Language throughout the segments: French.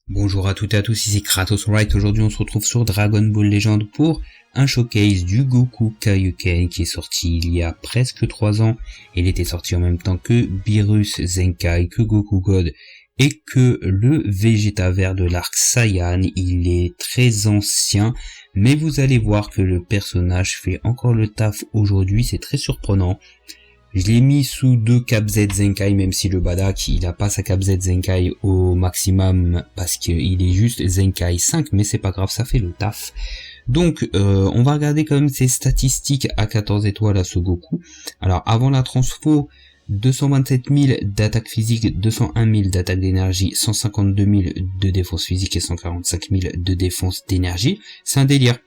Bonjour à toutes et à tous, ici Kratos Right. Aujourd'hui on se retrouve sur Dragon Ball Legend pour un showcase du Goku Kaioken qui est sorti il y a presque 3 ans. Il était sorti en même temps que Beerus Zenkai, que Goku God et que le Vegeta vert de l'arc Saiyan. Il est très ancien, mais vous allez voir que le personnage fait encore le taf aujourd'hui, c'est très surprenant. Je l'ai mis sous 2 Cap Z Zenkai, même si le Badak, il a pas sa Cap Z Zenkai au maximum, parce qu'il est juste Zenkai 5, mais c'est pas grave, ça fait le taf. Donc, on va regarder quand même ses statistiques à 14 étoiles à ce Goku. Alors, avant la transfo, 227 000 d'attaque physique, 201 000 d'attaque d'énergie, 152 000 de défense physique et 145 000 de défense d'énergie. C'est un délire.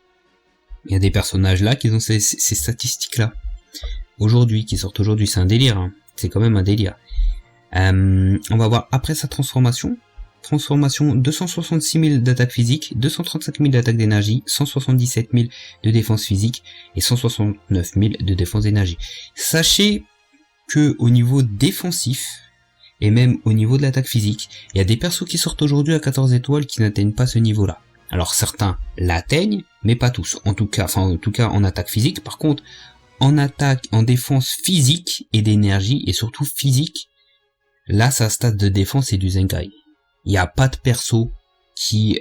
Il y a des personnages là qui ont ces statistiques-là. Aujourd'hui, qui sortent aujourd'hui, c'est un délire, hein. C'est quand même un délire. On va voir après sa transformation. Transformation, 266 000 d'attaque physique, 235 000 d'attaque d'énergie, 177 000 de défense physique et 169 000 de défense d'énergie. Sachez que au niveau défensif, et même au niveau de l'attaque physique, il y a des persos qui sortent aujourd'hui à 14 étoiles qui n'atteignent pas ce niveau-là. Alors certains l'atteignent, mais pas tous. En tout cas en attaque physique. Par contre, en attaque, en défense physique et d'énergie, et surtout physique, là, sa stat de défense est du Zenkai. Il n'y a pas de perso qui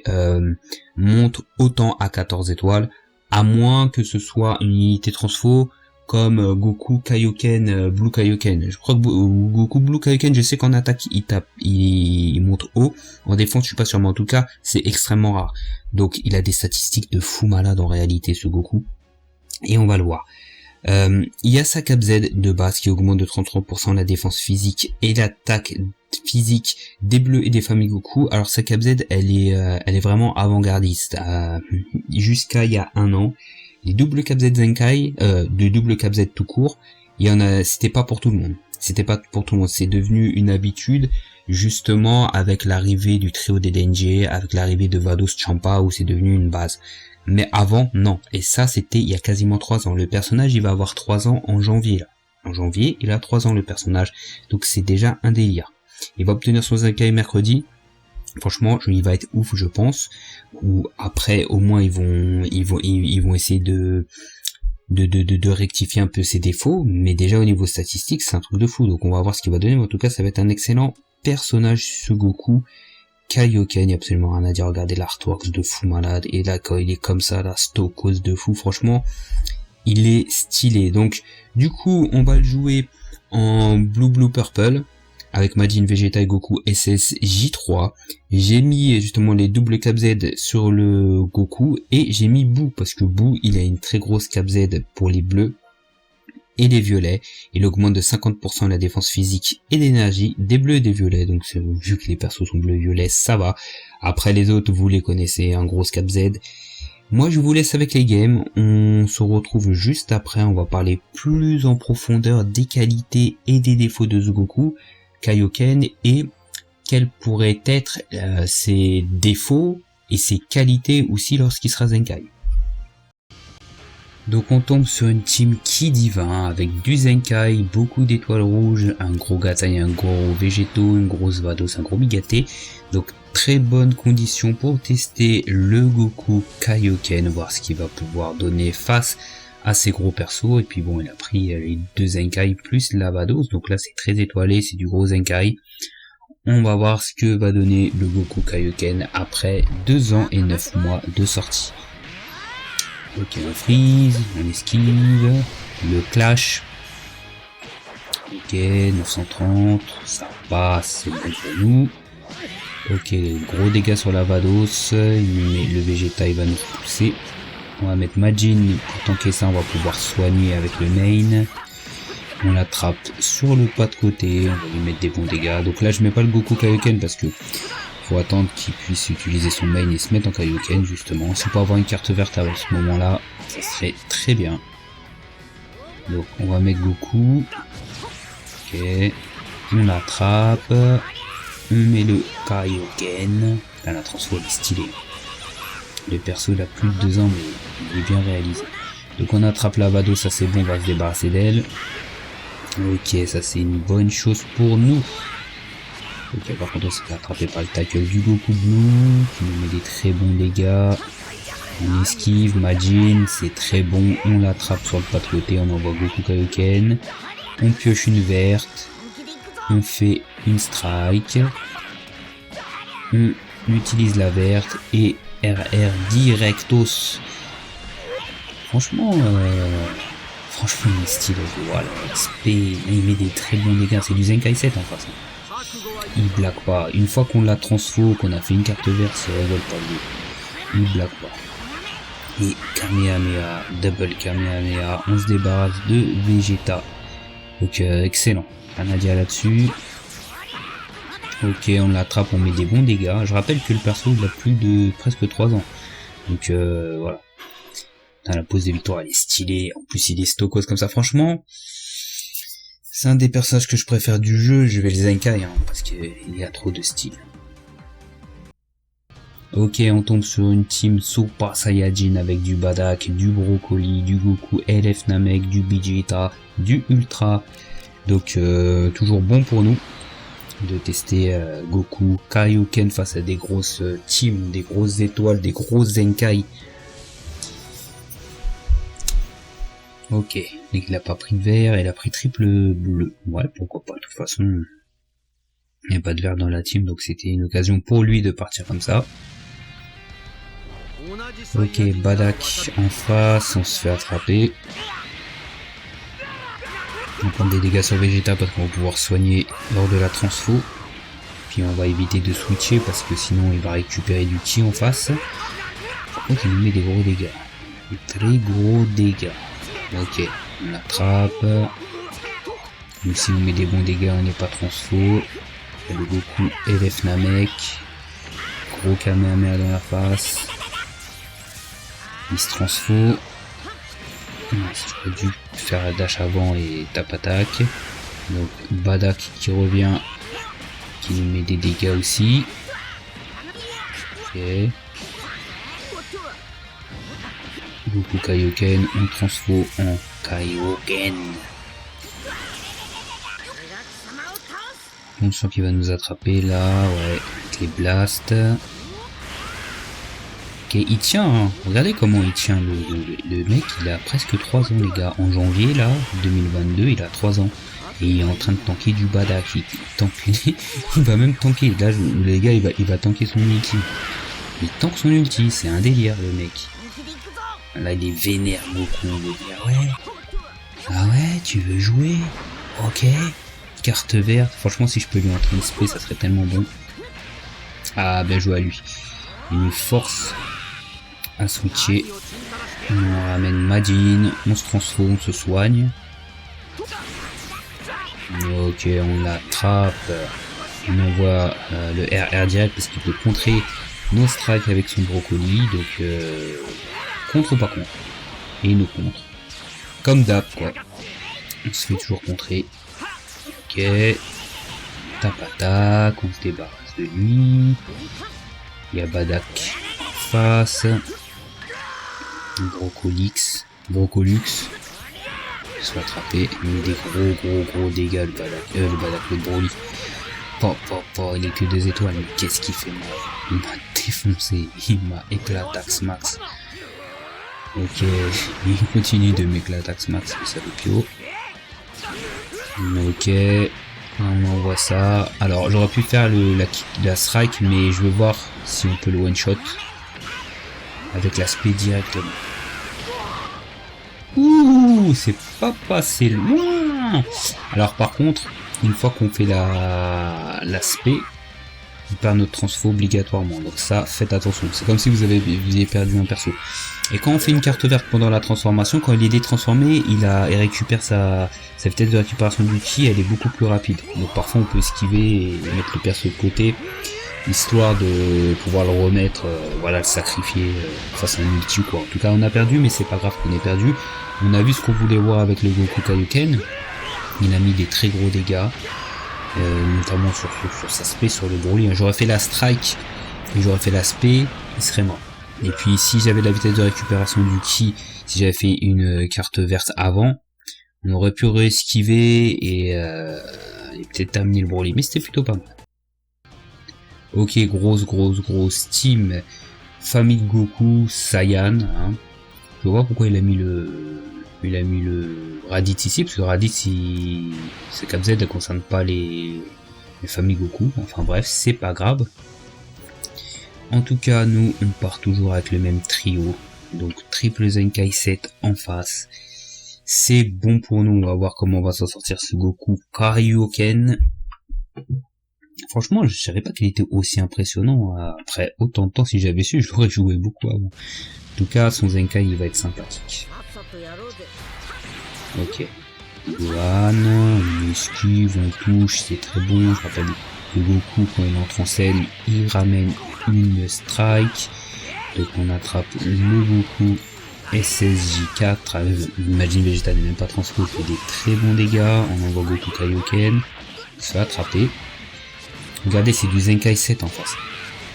monte autant à 14 étoiles, à moins que ce soit une unité transfo, comme Goku Kaioken, Blue Kaioken. Je crois que Goku Blue Kaioken, je sais qu'en attaque, il monte haut. En défense, je suis pas sûr, mais en tout cas, c'est extrêmement rare. Donc, il a des statistiques de fou malade en réalité, ce Goku. Et on va le voir. Il y a sa Cap Z de base qui augmente de 33% la défense physique et l'attaque physique des bleus et des familles Goku. Alors sa Cap Z, elle est vraiment avant-gardiste. Jusqu'à il y a 1 an, les doubles Cap Z Zenkai, de double Cap Z tout court, c'était pas pour tout le monde. C'était pas pour tout le monde. C'est devenu une habitude, justement, avec l'arrivée du trio des Denji, avec l'arrivée de Vados Champa, où c'est devenu une base. Mais avant, non. Et ça, c'était il y a quasiment 3 ans. Le personnage, il va avoir 3 ans en janvier, là. En janvier, il a 3 ans, le personnage. Donc, c'est déjà un délire. Il va obtenir son Zenkai mercredi. Franchement, il va être ouf, je pense. Ou après, au moins, ils vont essayer de rectifier un peu ses défauts. Mais déjà, au niveau statistique, c'est un truc de fou. Donc, on va voir ce qu'il va donner. Mais en tout cas, ça va être un excellent personnage, ce Goku Kaioken, il n'y a absolument rien à dire. Regardez l'artwork de fou malade, et là quand il est comme ça, la stokose de fou, franchement il est stylé. Donc du coup on va le jouer en blue purple avec Majin Vegeta et Goku SS J3. J'ai mis justement les doubles Cap Z sur le Goku, et j'ai mis Boo parce que Boo il a une très grosse Cap Z pour les bleus et les violets. Il augmente de 50% la défense physique et l'énergie des bleus et des violets. Donc vu que les persos sont bleus et violets, ça va. Après les autres, vous les connaissez, un gros Cap Z. Moi je vous laisse avec les games. On se retrouve juste après. On va parler plus en profondeur des qualités et des défauts de ce Goku Kaioken, et quels pourraient être ses défauts et ses qualités aussi lorsqu'il sera Zenkai. Donc on tombe sur une team Ki divin avec du Zenkai, beaucoup d'étoiles rouges, un gros Gatai, un gros Végéto, une grosse Vados, un gros Bigaté. Donc très bonne condition pour tester le Goku Kaioken, voir ce qu'il va pouvoir donner face à ces gros persos. Et puis bon, il a pris les 2 Zenkai plus la Vados, donc là c'est très étoilé, c'est du gros Zenkai. On va voir ce que va donner le Goku Kaioken après 2 ans et 9 mois de sortie. Ok, on freeze, on esquive, le clash. Ok, 930, ça passe, c'est bon pour nous. Ok, gros dégâts sur la Vados, mais le Vegeta il va nous repousser. On va mettre Majin, pour tanker ça on va pouvoir soigner avec le main. On l'attrape sur le pas de côté, on va lui mettre des bons dégâts. Donc là je mets pas le Goku Kaioken parce que faut attendre qu'il puisse utiliser son main et se mettre en Kaioken justement. Si on peut avoir une carte verte à ce moment là, ça serait très bien. Donc on va mettre Goku. Ok. On l'attrape. On met le Kaioken. Là la transfo est stylée. Le perso il a plus de 2 ans mais il est bien réalisé. Donc on attrape la Vado, ça c'est bon, on va se débarrasser d'elle. Ok, ça c'est une bonne chose pour nous. Ok, par contre on s'est fait attraper par le tackle du Goku Blue, qui nous met des très bons dégâts. On esquive, Majin, c'est très bon, on l'attrape sur le pas de côté, on envoie Goku Kaioken. On pioche une verte, on fait une strike, on utilise la verte et RR directos. Franchement, il est stylé, voilà, il met des très bons dégâts, c'est du Zenkai 7 en face. Il blague pas, une fois qu'on l'a transfo, qu'on a fait une carte verte, c'est rigole pas lui. Il blague pas. Et Kamehameha, double Kamehameha, on se débarrasse de Vegeta. Donc excellent, rien à dire là-dessus. Ok, on l'attrape, on met des bons dégâts. Je rappelle que le perso il a plus de presque 3 ans. Donc voilà. La pose des victoires elle est stylée, en plus il est stockos comme ça, franchement. C'est un des personnages que je préfère du jeu, je vais le Zenkai hein, parce qu'il y a trop de style. Ok, on tombe sur une team Super Saiyajin avec du Badak, du Broccoli, du Goku, LF Namek, du Vegeta, du Ultra. Donc toujours bon pour nous de tester Goku Kaioken face à des grosses teams, des grosses étoiles, des grosses Zenkai. Ok, il a pas pris de vert, il a pris triple bleu. Ouais, pourquoi pas, de toute façon, il n'y a pas de vert dans la team, donc c'était une occasion pour lui de partir comme ça. Ok, Badak en face, on se fait attraper. On prend des dégâts sur Vegeta parce qu'on va pouvoir soigner lors de la transfo. Puis on va éviter de switcher parce que sinon il va récupérer du ki en face. Par contre il nous met des gros dégâts. Des très gros dégâts. Ok, on l'attrape. Donc si on met des bons dégâts, on n'est pas transfo. Il y a le Goku LF Namek. Gros Kamehameha dans la face. Il se transfo. J'aurais dû faire la dash avant et tap attaque. Donc Badak qui revient. Qui nous met des dégâts aussi. Ok. Goku Kaioken, on transfo en Kaioken. On sent qu'il va nous attraper là, ouais, avec les blasts. Ok, il tient, hein. Regardez comment il tient, le mec, il a presque 3 ans les gars. En janvier là, 2022, il a 3 ans. Et il est en train de tanker du Badak, il va même tanker, là les gars il va tanker son ulti. Il tank son ulti, c'est un délire le mec. Là il est vénère beaucoup, on veut dire ouais. Ah ouais, tu veux jouer? Ok. Carte verte, franchement si je peux lui entrer une spray ça serait tellement bon. Ah bien joué à lui. Il nous force à switcher. On ramène Majin, on se transforme, on se soigne. Ok, on l'attrape. On envoie le RR direct parce qu'il peut contrer nos strikes avec son brocoli. Donc contre ou pas contre. Et il nous contre. Comme d'hab quoi. On se fait toujours contrer. Ok. Tap attaque, on se débarrasse de lui. Il y a Badak en face. Brocolux. Il se fait attraper. Il met des gros dégâts le Broly. Il est que 2 étoiles, mais qu'est-ce qu'il fait moi? Il m'a défoncé. Il m'a éclatax max. Ok, il continue de m'éclatax max, le salopio. Ok, on envoie ça. Alors j'aurais pu faire la strike, mais je veux voir si on peut le one shot avec l'aspect directement. Ouh, c'est pas passé loin. Alors par contre, une fois qu'on fait l'aspect, on perd notre transfo obligatoirement. Donc ça, faites attention. C'est comme si vous aviez perdu un perso. Et quand on fait une carte verte pendant la transformation, quand il est détransformé, il récupère sa vitesse de récupération du ki, elle est beaucoup plus rapide. Donc parfois on peut esquiver et mettre le perso de côté, histoire de pouvoir le remettre, voilà, le sacrifier face à un ulti ou quoi. En tout cas on a perdu, mais c'est pas grave qu'on ait perdu. On a vu ce qu'on voulait voir avec le Goku Kaioken. Il a mis des très gros dégâts, notamment sur sa spé, sur le Broly. J'aurais fait la strike et j'aurais fait la spé, il serait mort. Et puis si j'avais la vitesse de récupération du ki, si j'avais fait une carte verte avant, on aurait pu re-esquiver et peut-être amener le Broly. Mais c'était plutôt pas mal. Ok, grosse team. Famille de Goku, Saiyan. Hein. Je vois pourquoi il a mis le Raditz ici, parce que Raditz, ce KZ ne concerne pas les familles Goku. Enfin bref, c'est pas grave. En tout cas, nous, on part toujours avec le même trio. Donc triple Zenkai 7 en face. C'est bon pour nous, on va voir comment on va s'en sortir ce Goku Kaioken. Franchement, je savais pas qu'il était aussi impressionnant après autant de temps. Si j'avais su, je l'aurais joué beaucoup avant. En tout cas, son Zenkai, il va être sympathique. Ok. Gohan, on esquive, on touche, c'est très bon. Je rappelle que Goku, quand il entre en scène, il ramène une strike. Donc on attrape le Goku SSJ4. Imagine Vegeta n'est même pas transfo, il fait des très bons dégâts. On envoie Goku Kaioken. Il se fait attraper. Regardez, c'est du Zenkai 7 en face.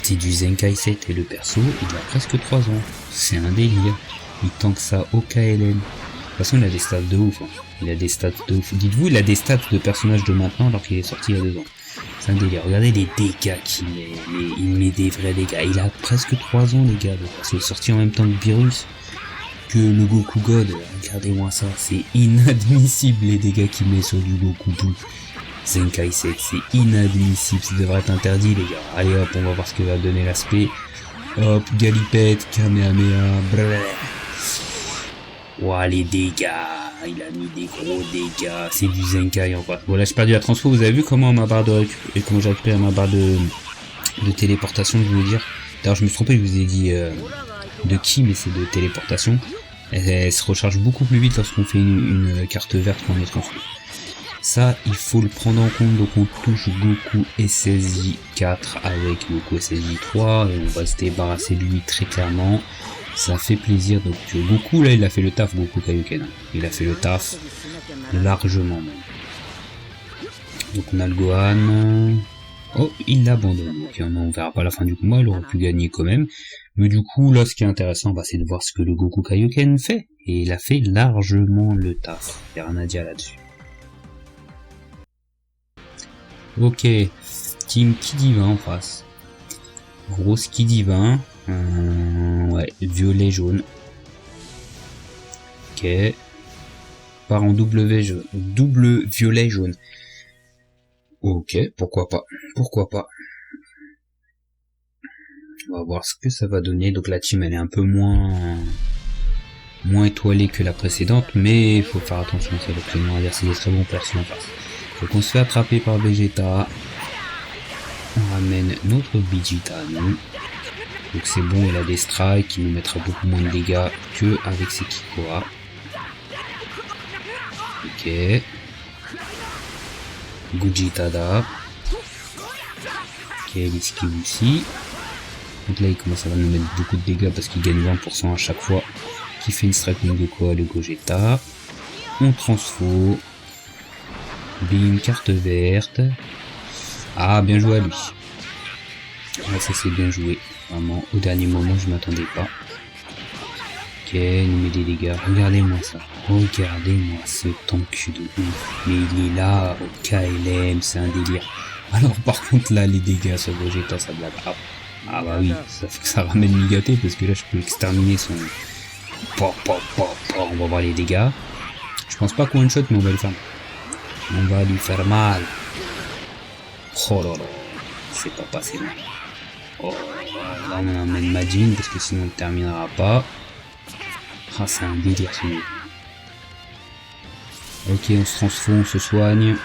C'est du Zenkai 7 et le perso, il a presque 3 ans. C'est un délire. Il tank ça au KLM. De toute façon, il a des stats de ouf. Hein. Il a des stats de ouf. Dites-vous, il a des stats de personnage de maintenant alors qu'il est sorti il y a 2 ans. C'est un délire. Regardez les dégâts qu'il met. Il met des vrais dégâts. Il a presque 3 ans, les gars. C'est sorti en même temps que Beerus, que le Goku God. Regardez-moi ça. C'est inadmissible les dégâts qu'il met sur du Goku Blue. Zenkai 7, c'est inadmissible, ça devrait être interdit les gars. Allez hop, on va voir ce que va donner l'aspect. Hop, Galipette, Kamehameha, brrr. Ouah, les dégâts, il a mis des gros dégâts, c'est du Zenkai en fait. Bon là j'ai perdu la transfo, vous avez vu comment ma barre de et comment j'ai récupéré ma barre de téléportation, je voulais dire. D'ailleurs je me suis trompé, je vous ai dit de qui, mais c'est de téléportation. Elle se recharge beaucoup plus vite lorsqu'on fait une carte verte quand on est transfo. Ça, il faut le prendre en compte, donc on touche Goku SSJ4 avec Goku SSJ3, et on va se débarrasser de lui très clairement, ça fait plaisir, donc Goku là il a fait le taf, Goku Kaioken, il a fait le taf largement même. Donc on a le Gohan, oh il l'abandonne, donc on verra pas la fin du combat, il aurait pu gagner quand même, mais du coup là ce qui est intéressant c'est de voir ce que le Goku Kaioken fait, et il a fait largement le taf, il n'y a rien à dire là-dessus. Ok, team Ki Divin en face. Grosse Ki Divin. Ouais, violet jaune. Ok. Part en double violet jaune. Ok, pourquoi pas. Pourquoi pas. On va voir ce que ça va donner. Donc la team elle est un peu moins étoilée que la précédente, mais il faut faire attention, c'est le prénom à dire, c'est des très bons persos en face. Donc on se fait attraper par Vegeta, on ramène notre Vegeta à nous, donc c'est bon, il a des strikes qui nous mettra beaucoup moins de dégâts que avec ses Kikoa. Ok, Gujitada, ok, il esquive aussi, donc là il commence à nous mettre beaucoup de dégâts parce qu'il gagne 20% à chaque fois qu'il fait une strike de Goku le Gogeta. On transfo. Bim, carte verte. Ah, bien joué à lui. Là, ça c'est bien joué. Vraiment, au dernier moment, je m'attendais pas. Ok, il met des dégâts. Regardez-moi ça. Regardez-moi ce tank de ouf. Mais il est là, au KLM, c'est un délire. Alors, par contre, là, les dégâts sur Vegeta, ça blague. Ah bah oui, ça ramène Migaté, parce que là, je peux exterminer son... On va voir les dégâts. Je pense pas qu'on one-shot, mais on va le faire. On va lui faire mal. Oh là là, c'est pas passé mal. Oh, là on emmène Majin parce que sinon on ne terminera pas. Ah, c'est un délire ce jeu. Ok, on se transforme, on se soigne.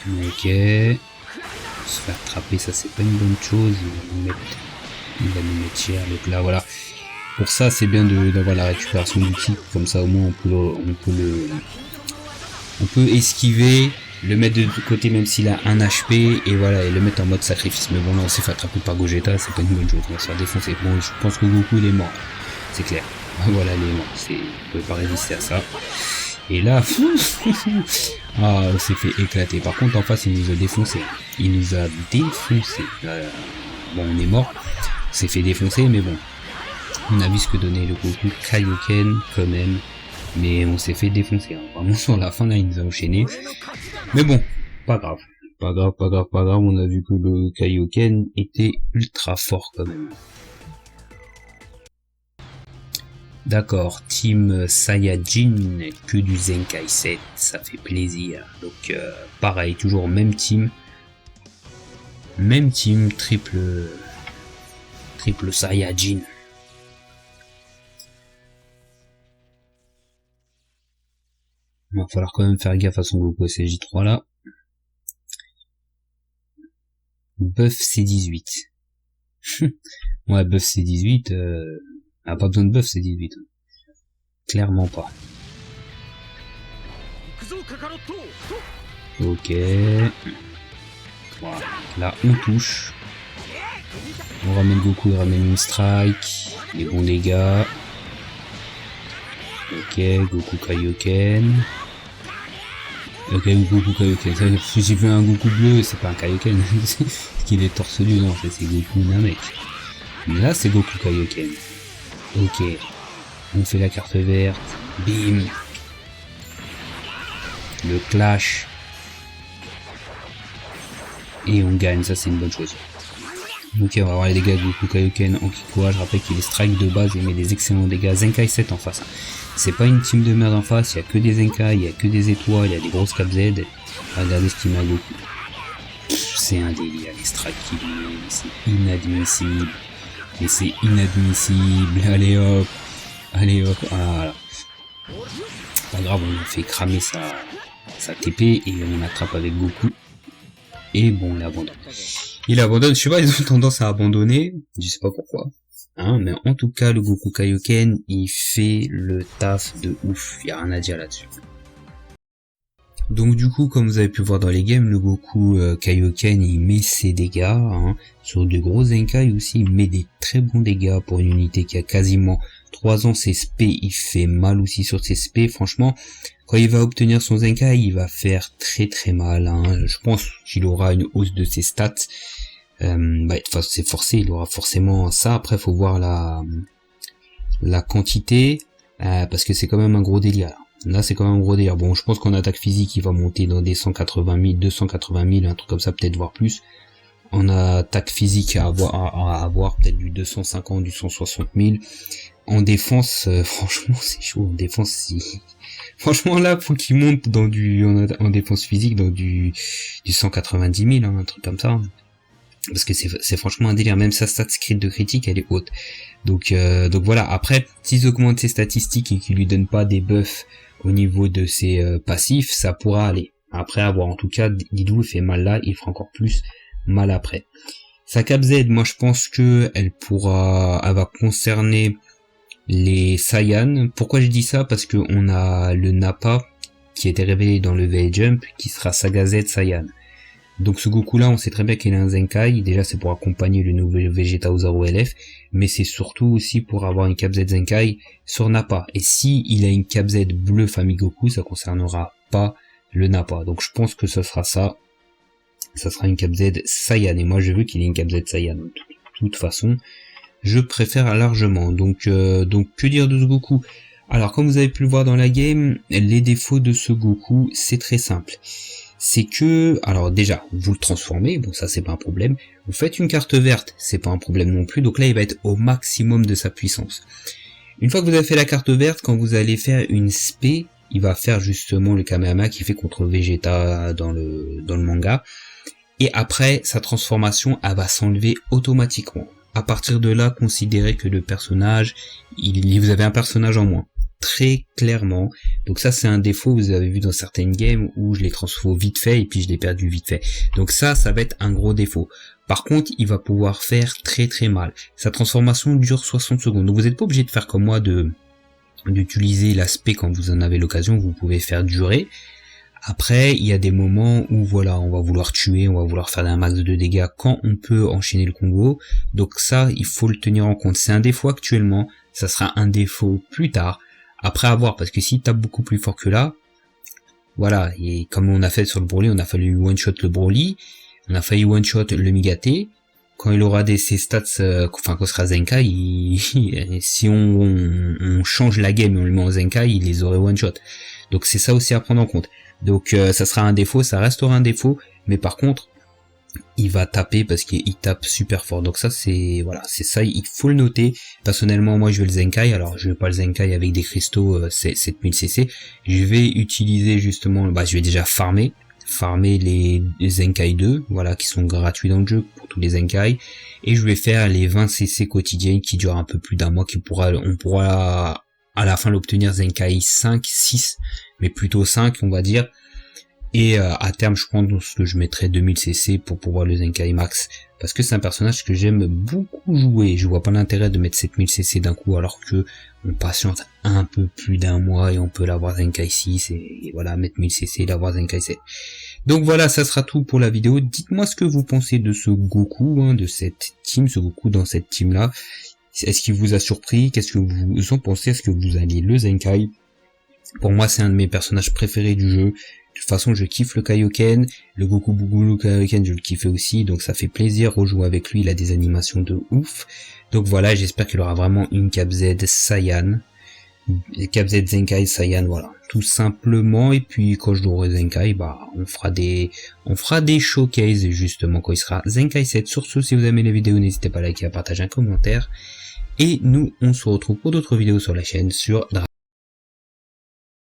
Ok. Se faire attraper, ça c'est pas une bonne chose. Il va nous mettre cher. Donc là voilà. Pour ça, c'est bien d'avoir la récupération du ki, comme ça au moins on peut esquiver, le mettre de côté même s'il a un HP, et voilà, et le mettre en mode sacrifice. Mais bon, là on s'est fait attraper par Gogeta, c'est pas une bonne chose, on va se faire défoncer. Bon, je pense que Goku il est mort, c'est clair. Voilà, il est mort, on pouvait pas résister à ça. Et là, ah, on s'est fait éclater. Par contre, en face, il nous a défoncé. Bon, on est mort, on s'est fait défoncer, mais bon. On a vu ce que donnait le Goku Kaioken quand même. Mais on s'est fait défoncer, hein. Vraiment sur la fin là il nous a enchaîné. Mais bon, pas grave. Pas grave, on a vu que le Kaioken était ultra fort quand même. D'accord, Team Saiyajin, que du Zenkai 7, ça fait plaisir. Donc pareil, toujours même team, triple Saiyajin. Il va falloir quand même faire gaffe à son Goku SJ3 là. Buff C18. Ouais, buff C18, a pas besoin de buff C18. Clairement pas. Ok. Voilà. Là, on touche. On ramène Goku, il ramène une strike. Les bons dégâts. Ok, Goku Kaioken. Ok, Goku Kaioken. J'ai vu un Goku bleu, c'est pas un Kaioken. Qu'il est torse nu, non, c'est Goku Namek. Mais là, c'est Goku Kaioken. Ok. On fait la carte verte. Bim. Le clash. Et on gagne, ça c'est une bonne chose. Ok, on va voir les dégâts de Goku Kaioken en Kikoa. Je rappelle qu'il est strike de base et met des excellents dégâts. Zenkai 7 en face. C'est pas une team de merde en face, il y a que des Zenkai, il y a que des étoiles, il y a des grosses cap Z. Regardez ce qu'il met à Goku. C'est un délire, les strikes qu'il met, c'est inadmissible. Et c'est inadmissible. Allez hop, voilà. Pas grave, on a fait cramer sa TP et on attrape avec Goku. Et bon, il abandonne. Il abandonne, je sais pas, ils ont tendance à abandonner, je sais pas pourquoi. Hein, mais en tout cas, le Goku Kaioken, il fait le taf de ouf, y a rien à dire là-dessus. Donc du coup, comme vous avez pu voir dans les games, le Goku Kaioken, il met ses dégâts, hein, sur de gros Zenkai aussi, il met des très bons dégâts pour une unité qui a quasiment 3 ans, ses SP, il fait mal aussi sur ses SP, franchement, quand il va obtenir son Zenkai, il va faire très très mal, hein. Je pense qu'il aura une hausse de ses stats, c'est forcé, il aura forcément ça. Après, faut voir la quantité, parce que c'est quand même un gros délire. Là, c'est quand même un gros délire. Bon, je pense qu'en attaque physique, il va monter dans des 180 000, 280 000, un truc comme ça, peut-être voire plus. En attaque physique, à avoir peut-être du 250, du 160 000. En défense, franchement, c'est chaud. En défense, franchement, là, faut qu'il monte dans en défense physique, dans du 190 000, hein, un truc comme ça. Parce que c'est franchement un délire, même sa stat crit de critique elle est haute. Donc voilà, après, s'ils augmentent ses statistiques et qu'ils lui donnent pas des buffs au niveau de ses passifs, ça pourra aller. Après avoir, en tout cas, Didou fait mal là, il fera encore plus mal après. Sa cap Z, moi je pense que elle va concerner les Saiyan. Pourquoi je dis ça? Parce que on a le Nappa qui a été révélé dans le V-Jump, qui sera Saga Z Saiyan. Donc ce Goku là, on sait très bien qu'il a un Zenkai, déjà c'est pour accompagner le nouveau Vegeta Ozaru LF, mais c'est surtout aussi pour avoir une Cap Z Zenkai sur Nappa. Et si il a une Cap Z bleu famille Goku, ça concernera pas le Nappa. Donc je pense que ce sera ça. Ça sera une Cap Z Saiyan. Et moi je veux qu'il ait une Cap Z Saiyan. De toute façon, je préfère largement. Donc que dire de ce Goku? Alors comme vous avez pu le voir dans la game, les défauts de ce Goku, c'est très simple. C'est que, alors déjà, vous le transformez, bon ça c'est pas un problème, vous faites une carte verte, c'est pas un problème non plus, donc là il va être au maximum de sa puissance. Une fois que vous avez fait la carte verte, quand vous allez faire une spé, il va faire justement le Kamehameha qui fait contre Vegeta dans le manga, et après sa transformation, elle va s'enlever automatiquement. À partir de là, considérez que le personnage, vous avez un personnage en moins. Très clairement, donc ça c'est un défaut, vous avez vu dans certaines games où je les transforme vite fait et puis je l'ai perdu vite fait, donc ça va être un gros défaut. Par contre il va pouvoir faire très très mal, sa transformation dure 60 secondes, donc vous n'êtes pas obligé de faire comme moi d'utiliser l'aspect quand vous en avez l'occasion, vous pouvez faire durer. Après il y a des moments où voilà, on va vouloir tuer, on va vouloir faire un max de dégâts quand on peut enchaîner le combo, donc ça il faut le tenir en compte, c'est un défaut actuellement, ça sera un défaut plus tard. Après avoir, parce que s'il tape beaucoup plus fort que là, voilà, et comme on a fait sur le Broly, on a fallu one-shot le Broly, on a failli one-shot le Migaté, quand il aura ses stats, enfin quand sera Zenkai, si on change la game et on le met en Zenkai, il les aurait one shot. Donc c'est ça aussi à prendre en compte. Donc ça sera un défaut, ça restera un défaut, mais par contre il va taper parce qu'il tape super fort. Donc ça c'est voilà, c'est ça, il faut le noter. Personnellement moi je vais le Zenkai, alors je vais pas le Zenkai avec des cristaux 7000 cc, je vais utiliser justement, je vais déjà farmer les Zenkai 2, voilà, qui sont gratuits dans le jeu pour tous les Zenkai, et je vais faire les 20 cc quotidiennes qui durent un peu plus d'un mois, on pourra à la fin l'obtenir Zenkai 5, 6, mais plutôt 5 on va dire, et à terme je pense que je mettrai 2000 cc pour pouvoir le Zenkai Max, parce que c'est un personnage que j'aime beaucoup jouer, je vois pas l'intérêt de mettre 7000 cc d'un coup alors que on patiente un peu plus d'un mois et on peut l'avoir Zenkai 6 et voilà, mettre 1000 cc et l'avoir Zenkai 7. Donc voilà, ça sera tout pour la vidéo. Dites-moi ce que vous pensez de ce Goku, de cette team, ce Goku dans cette team là. Est-ce qu'il vous a surpris? Qu'est-ce que vous en pensez? Est-ce que vous alliez le Zenkai? Pour moi c'est un de mes personnages préférés du jeu. De toute façon je kiffe le Kaioken, le Goku Bugulu Kaioken je le kiffe aussi, donc ça fait plaisir rejouer avec lui, il a des animations de ouf. Donc voilà, j'espère qu'il aura vraiment une Cap Z Saiyan. Cap Z Zenkai Saiyan, voilà, tout simplement. Et puis quand je jouerai Zenkai, on fera des showcases justement quand il sera Zenkai 7. Sur ce, si vous aimez les vidéos, n'hésitez pas à liker, à partager, un commentaire. Et nous, on se retrouve pour d'autres vidéos sur la chaîne sur